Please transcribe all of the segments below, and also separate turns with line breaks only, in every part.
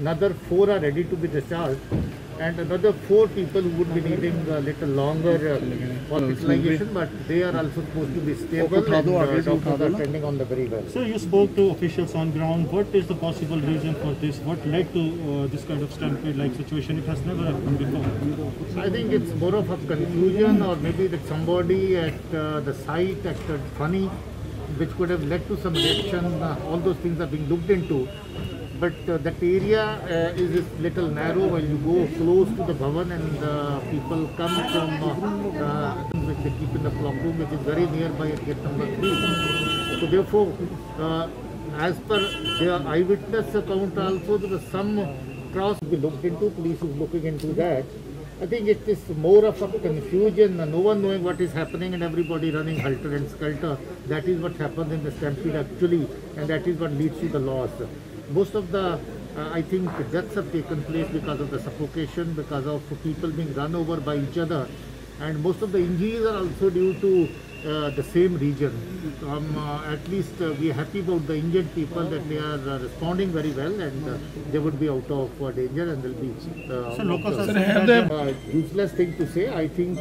another 4 are ready to be discharged, and another 4 people who would be needing a little longer hospitalization, but they are also supposed to be stable and doctors are attending on the very well.
So you spoke to officials on ground. What is the possible reason for this? What led to this kind of stampede-like situation? It has never happened before.
I think it's more of a confusion, or maybe that somebody at the site acted funny, which could have led to some reaction. All those things are being looked into. But that area is a little narrow. When you go close to the Bhavan and people come from which they keep in the clock room, which is very nearby at gate number 3. So therefore, as per their eyewitness account also, there was some cross to be looked into. Police is looking into that. I think it is more of a confusion, no one knowing what is happening and everybody running halter and skelter. That is what happens in the stampede actually, and that is what leads to the loss. Most of the, I think, deaths have taken place because of the suffocation, because of people being run over by each other, and most of the injuries are also due to the same region. At least we are happy about the injured people, that they are responding very well, and they would be out of danger and they'll be useless thing to say. I think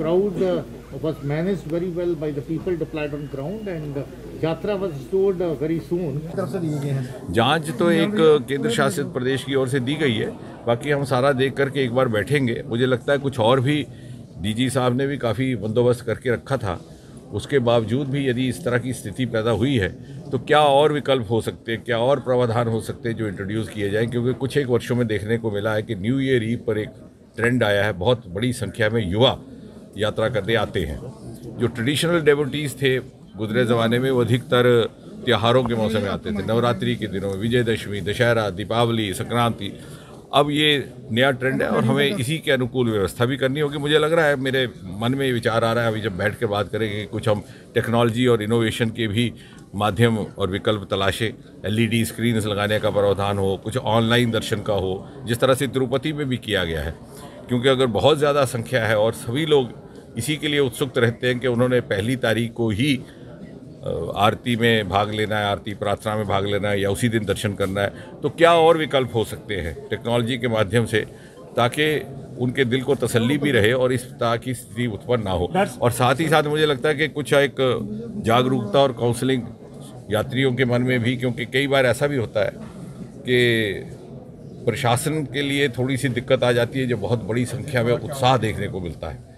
crowd was managed very well by the people deployed on ground, and यात्रा was stored very soon.
जांच तो एक केंद्र शासित प्रदेश की ओर से दी गई है, बाकी हम सारा देख करके एक बार बैठेंगे। मुझे लगता है कुछ और भी डीजी साहब ने भी काफ़ी बंदोबस्त करके रखा था, उसके बावजूद भी यदि इस तरह की स्थिति पैदा हुई है तो क्या और विकल्प हो सकते हैं, क्या और प्रावधान हो सकते हैं जो इंट्रोड्यूस किए जाएं, क्योंकि कुछ एक वर्षों में देखने को मिला है कि न्यू ईयर ईव पर एक ट्रेंड आया है, बहुत बड़ी संख्या में युवा यात्रा करने आते हैं। जो ट्रेडिशनल डेवोटीज़ थे गुजरे ज़माने में, वो अधिकतर त्योहारों के मौसम में आते थे, नवरात्रि के दिनों में, विजयदशमी, दशहरा, दीपावली, संक्रांति। अब ये नया ट्रेंड है और हमें इसी के अनुकूल व्यवस्था भी करनी होगी। मुझे लग रहा है, मेरे मन में विचार आ रहा है, अभी जब बैठ के बात करेंगे, कुछ हम टेक्नोलॉजी और इनोवेशन के भी माध्यम और विकल्प तलाशे। LED स्क्रीन्स लगाने का प्रावधान हो, कुछ ऑनलाइन दर्शन का हो, जिस तरह से तिरुपति में भी किया गया है। क्योंकि अगर बहुत ज़्यादा संख्या है और सभी लोग इसी के लिए उत्सुक रहते हैं कि उन्होंने 1 तारीख को ही आरती में भाग लेना है, आरती प्रार्थना में भाग लेना है या उसी दिन दर्शन करना है, तो क्या और विकल्प हो सकते हैं टेक्नोलॉजी के माध्यम से, ताकि उनके दिल को तसल्ली भी रहे और इस तरह की स्थिति उत्पन्न ना हो। और साथ ही साथ मुझे लगता है कि कुछ एक जागरूकता और काउंसलिंग यात्रियों के मन में भी, क्योंकि कई बार ऐसा भी होता है कि प्रशासन के लिए थोड़ी सी दिक्कत आ जाती है, जो बहुत बड़ी संख्या में उत्साह देखने को मिलता है।